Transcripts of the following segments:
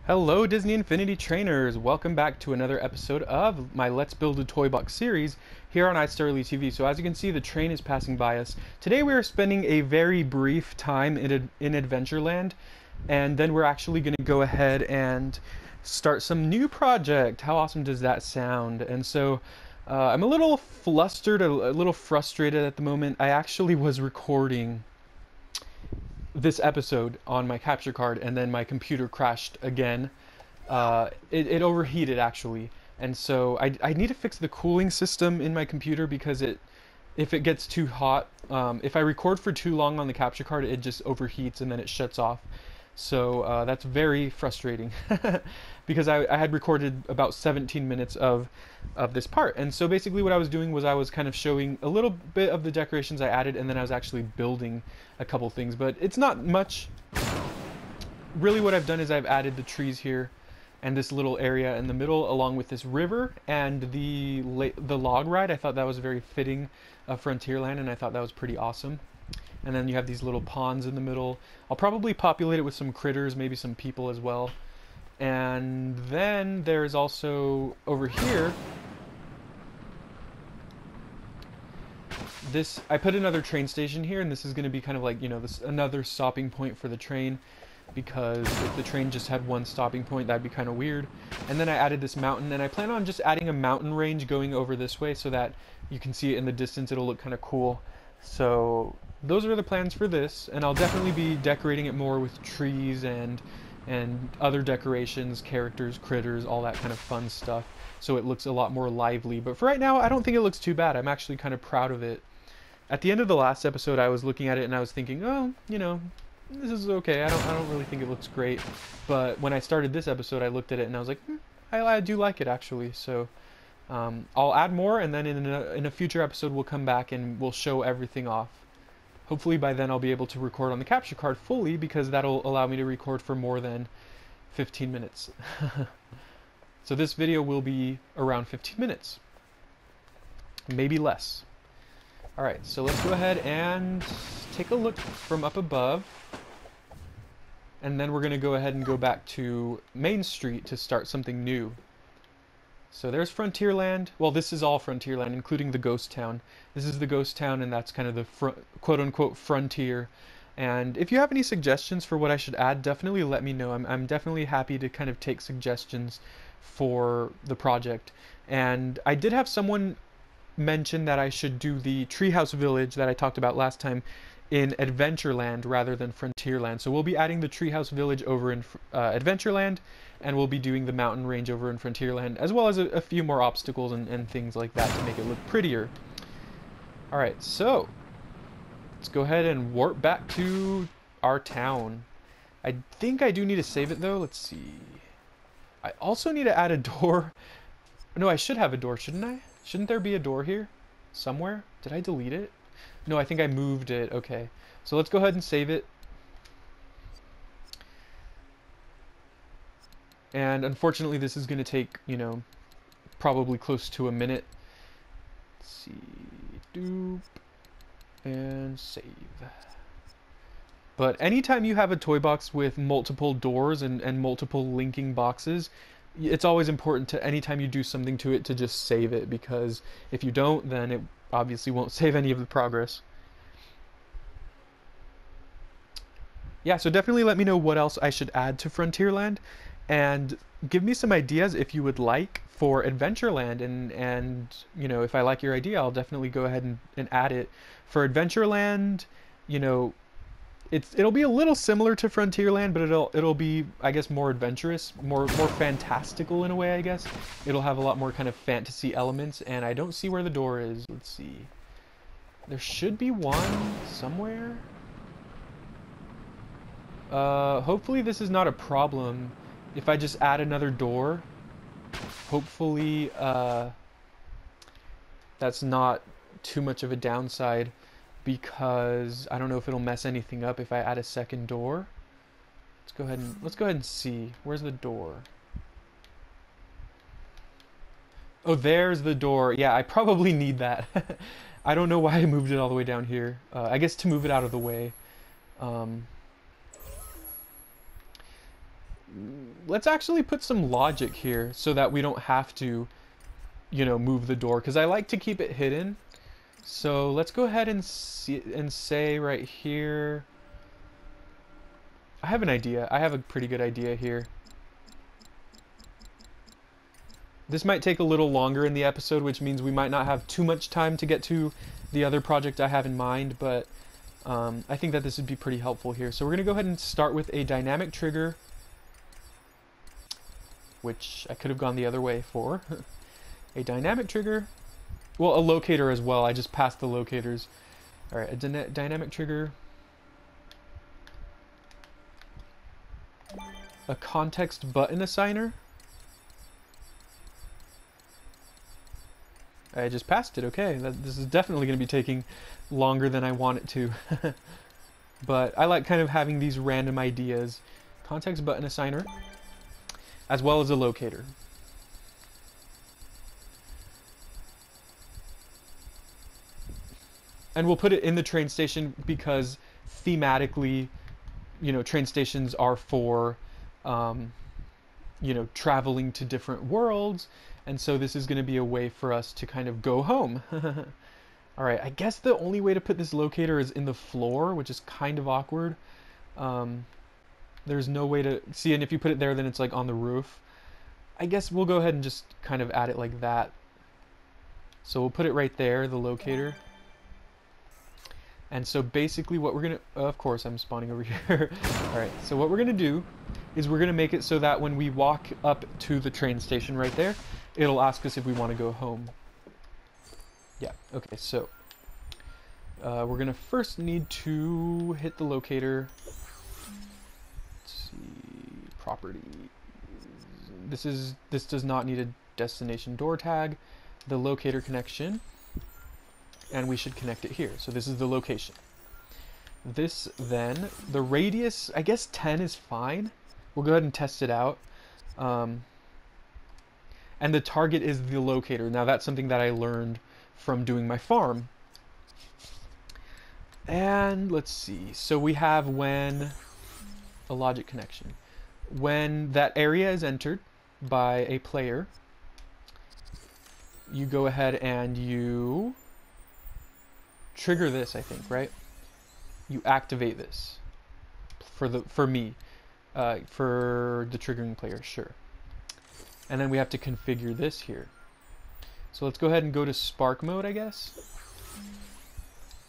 Hello Disney Infinity Trainers! Welcome back to another episode of my Let's Build a Toybox series here on iStarlyTV. So as you can see, the train is passing by us. Today we are spending a very brief time in Adventureland, and then we're actually going to go ahead and start some new project. How awesome does that sound? And so I'm a little flustered, a little frustrated at the moment. I actually was recording this episode on my capture card, and then my computer crashed again. It overheated actually, and so I need to fix the cooling system in my computer because if it gets too hot, if I record for too long on the capture card, it just overheats and then it shuts off. So that's very frustrating because I had recorded about 17 minutes of this part. And so basically what I was doing was I was kind of showing a little bit of the decorations I added, and then I was actually building a couple things, but it's not much. Really what I've done is I've added the trees here and this little area in the middle, along with this river and the log ride. I thought that was very fitting of Frontierland, and I thought that was pretty awesome. And then you have these little ponds in the middle. I'll probably populate it with some critters, maybe some people as well. And then there's also over here this, I put another train station here, and this is going to be kind of like, you know, this another stopping point for the train, because if the train just had one stopping point, that'd be kind of weird. And then I added this mountain, and I plan on just adding a mountain range going over this way so that you can see it in the distance. It'll look kind of cool. So those are the plans for this, and I'll definitely be decorating it more with trees and other decorations, characters, critters, all that kind of fun stuff, so it looks a lot more lively. But for right now, I don't think it looks too bad. I'm actually kind of proud of it. At the end of the last episode, I was looking at it and I was thinking, oh, you know, this is okay. I don't really think it looks great. But when I started this episode, I looked at it and I was like, I do like it actually. So I'll add more, and then in a future episode we'll come back and we'll show everything off. Hopefully by then I'll be able to record on the capture card fully, because that'll allow me to record for more than 15 minutes. So this video will be around 15 minutes, maybe less. Alright, so let's go ahead and take a look from up above, and then we're going to go ahead and go back to Main Street to start something new. So there's Frontierland. Well, this is all Frontierland, including the ghost town. This is the ghost town, and that's kind of the quote-unquote frontier. And if you have any suggestions for what I should add, definitely let me know. I'm definitely happy to kind of take suggestions for the project. And I did have someone mention that I should do the treehouse village that I talked about last time in Adventureland rather than Frontierland. So we'll be adding the treehouse village over in Adventureland, and we'll be doing the mountain range over in Frontierland, as well as a few more obstacles and things like that to make it look prettier. Alright, so let's go ahead and warp back to our town. I think I do need to save it though. Let's see. I also need to add a door. No, I should have a door, shouldn't I? Shouldn't there be a door here somewhere? Did I delete it? No, I think I moved it. Okay, so let's go ahead and save it. And unfortunately, this is going to take, you know, probably close to a minute. Let's see. Doop. And save. But anytime you have a toy box with multiple doors and multiple linking boxes, it's always important to, anytime you do something to it, to just save it, because if you don't, then it obviously won't save any of the progress. Yeah, so definitely let me know what else I should add to Frontierland, and give me some ideas if you would like for Adventureland, and you know, if I like your idea, I'll definitely go ahead and add it. For Adventureland, you know, it'll be a little similar to Frontierland, but it'll be, I guess, more adventurous, more fantastical in a way, I guess. It'll have a lot more kind of fantasy elements, and I don't see where the door is. Let's see. There should be one somewhere. Hopefully this is not a problem. If I just add another door, hopefully that's not too much of a downside, because I don't know if it'll mess anything up if I add a second door. Let's go ahead and see. Where's the door? Oh, there's the door. Yeah, I probably need that. I don't know why I moved it all the way down here. I guess to move it out of the way. let's actually put some logic here so that we don't have to, you know, move the door, because I like to keep it hidden. So let's go ahead and say right here, I have an idea. I have a pretty good idea here. This might take a little longer in the episode, which means we might not have too much time to get to the other project I have in mind, but I think that this would be pretty helpful here. So we're going to go ahead and start with a dynamic trigger, which I could have gone the other way for. A dynamic trigger. Well, a locator as well. I just passed the locators. All right, a dynamic trigger. A context button assigner. I just passed it. Okay, this is definitely going to be taking longer than I want it to. But I like kind of having these random ideas. Context button assigner, as well as a locator. And we'll put it in the train station because thematically, you know, train stations are for, you know, traveling to different worlds. And so this is going to be a way for us to kind of go home. All right, I guess the only way to put this locator is in the floor, which is kind of awkward. There's no way to see, and if you put it there, then it's like on the roof. I guess we'll go ahead and just kind of add it like that. So we'll put it right there, the locator. And so basically what we're going to, of course I'm spawning over here. All right, so what we're going to do is we're going to make it so that when we walk up to the train station right there, it'll ask us if we want to go home. Yeah, okay, so we're going to first need to hit the locator. Let's see, property. This does not need a destination door tag. The locator connection. And we should connect it here. So this is the location. This then, the radius, I guess 10 is fine. We'll go ahead and test it out. And the target is the locator. Now that's something that I learned from doing my farm. And let's see. So we have when a logic connection. When that area is entered by a player, you go ahead and you trigger this, I think, right? You activate this for the for the triggering player, sure. And then we have to configure this here. So let's go ahead and go to Spark mode, I guess.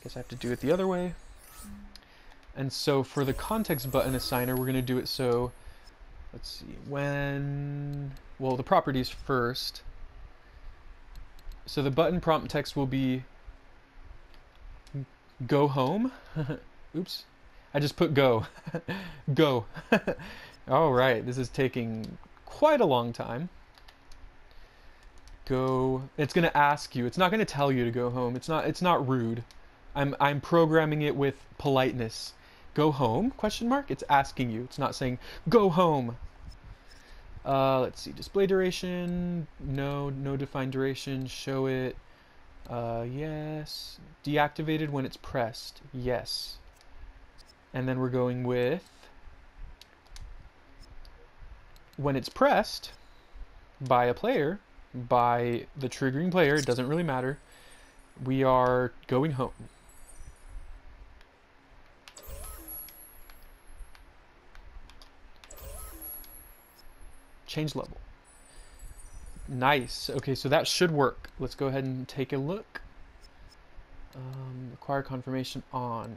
Guess I have to do it the other way. And so for the context button assigner, we're going to do it so, let's see, when, well, the properties first. So the button prompt text will be go home. Oops. I just put go. Go. All right. This is taking quite a long time. Go. It's going to ask you. It's not going to tell you to go home. It's not rude. I'm programming it with politeness. Go home? Question mark. It's asking you. It's not saying go home. Let's see. Display duration. No defined duration. Show it. Yes. Deactivated when it's pressed. Yes. And then we're going with when it's pressed by a player, by the triggering player, it doesn't really matter. We are going home. Change level. Nice. Okay, so that should work. Let's go ahead and take a look. Require confirmation on.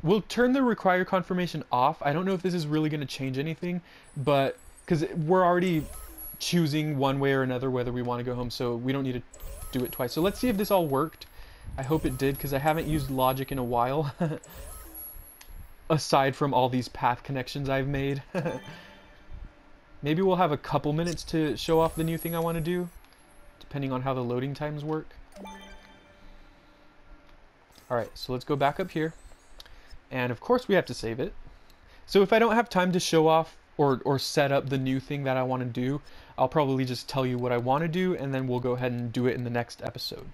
We'll turn the require confirmation off. I don't know if this is really going to change anything, but because we're already choosing one way or another whether we want to go home, so we don't need to do it twice. So let's see if this all worked. I hope it did, because I haven't used logic in a while. Aside from all these path connections I've made. Maybe we'll have a couple minutes to show off the new thing I want to do, depending on how the loading times work. Alright, so let's go back up here. And of course we have to save it. So if I don't have time to show off or set up the new thing that I want to do, I'll probably just tell you what I want to do, and then we'll go ahead and do it in the next episode.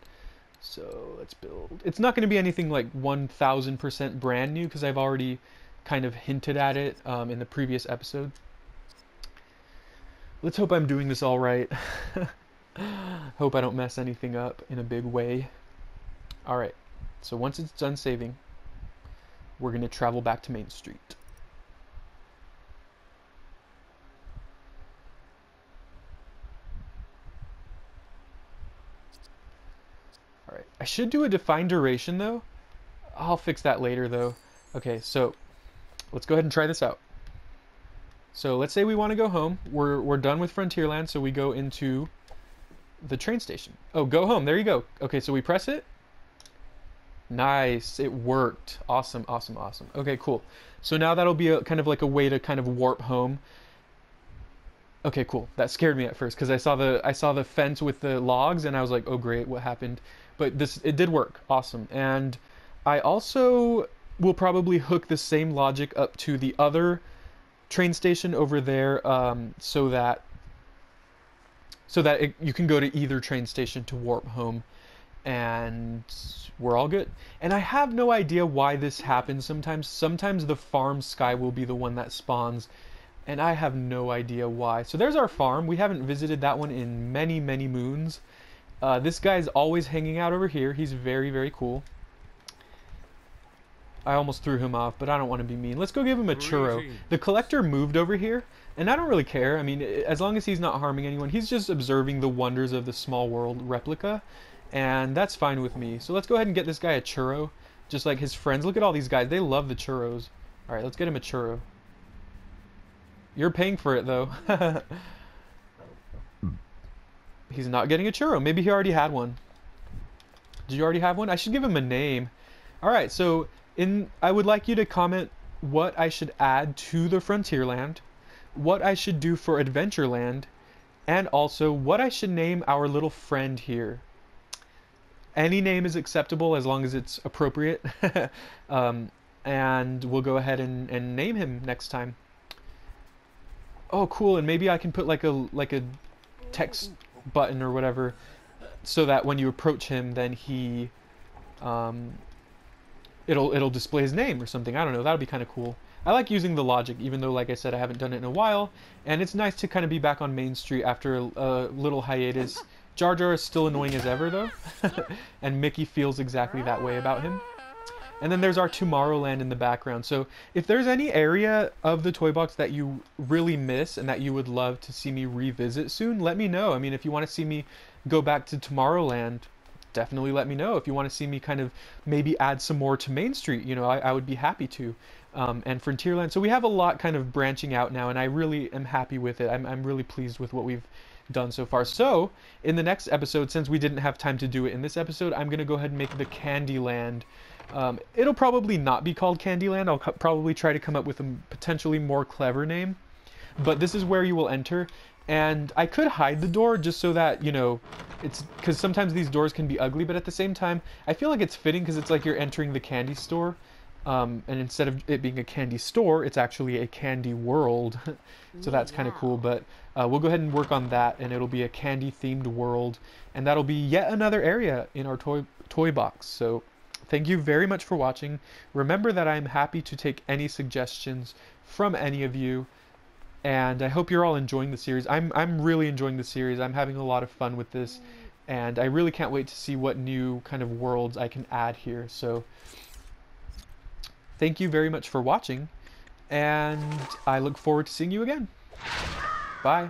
So let's build. It's not going to be anything like 1000% brand new, because I've already kind of hinted at it in the previous episode. Let's hope I'm doing this all right. Hope I don't mess anything up in a big way. Alright, so once it's done saving, we're going to travel back to Main Street. Alright, I should do a defined duration though. I'll fix that later though. Okay, so let's go ahead and try this out. So let's say we want to go home. We're done with Frontierland, so we go into the train station. Oh, go home. There you go. Okay, so we press it. Nice. It worked. Awesome, awesome, awesome. Okay, cool. So now that'll be a kind of like a way to kind of warp home. Okay, cool. That scared me at first because I saw the fence with the logs and I was like, "Oh great, what happened?" But it did work. Awesome. And I also will probably hook the same logic up to the other train station over there, so that you can go to either train station to warp home, and we're all good. And I have no idea why this happens sometimes. Sometimes the farm sky will be the one that spawns, and I have no idea why. So there's our farm. We haven't visited that one in many, many moons. This guy's always hanging out over here. He's very, very cool. I almost threw him off, but I don't want to be mean. Let's go give him a churro. The collector moved over here, and I don't really care. I mean, as long as he's not harming anyone, he's just observing the wonders of the small world replica, and that's fine with me. So let's go ahead and get this guy a churro, just like his friends. Look at all these guys. They love the churros. All right, let's get him a churro. You're paying for it, though. He's not getting a churro. Maybe he already had one. Did you already have one? I should give him a name. All right, so I would like you to comment what I should add to the Frontierland, what I should do for Adventureland, and also what I should name our little friend here. Any name is acceptable as long as it's appropriate. And we'll go ahead and name him next time. Oh, cool. And maybe I can put like a text button or whatever, so that when you approach him, then he it'll display his name or something. I don't know. That'll be kind of cool. I like using the logic, even though, like I said, I haven't done it in a while, and it's nice to kind of be back on Main Street after a little hiatus. Jar Jar is still annoying as ever, though, and Mickey feels exactly that way about him. And then there's our Tomorrowland in the background. So if there's any area of the Toybox that you really miss and that you would love to see me revisit soon, let me know. I mean, if you want to see me go back to Tomorrowland, definitely let me know. If you want to see me kind of maybe add some more to Main Street, you know, I would be happy to. And Frontierland. So we have a lot kind of branching out now, and I really am happy with it. I'm really pleased with what we've done so far. So in the next episode, since we didn't have time to do it in this episode, I'm going to go ahead and make the Candyland. It'll probably not be called Candyland. I'll probably try to come up with a potentially more clever name. But this is where you will enter. And I could hide the door just so that, you know, it's because sometimes these doors can be ugly, but at the same time, I feel like it's fitting because it's like you're entering the candy store. And instead of it being a candy store, it's actually a candy world. So that's kind of cool. But we'll go ahead and work on that, and it'll be a candy-themed world. And that'll be yet another area in our toy box. So thank you very much for watching. Remember that I'm happy to take any suggestions from any of you. And I hope you're all enjoying the series. I'm really enjoying the series. I'm having a lot of fun with this. And I really can't wait to see what new kind of worlds I can add here. So thank you very much for watching. And I look forward to seeing you again. Bye.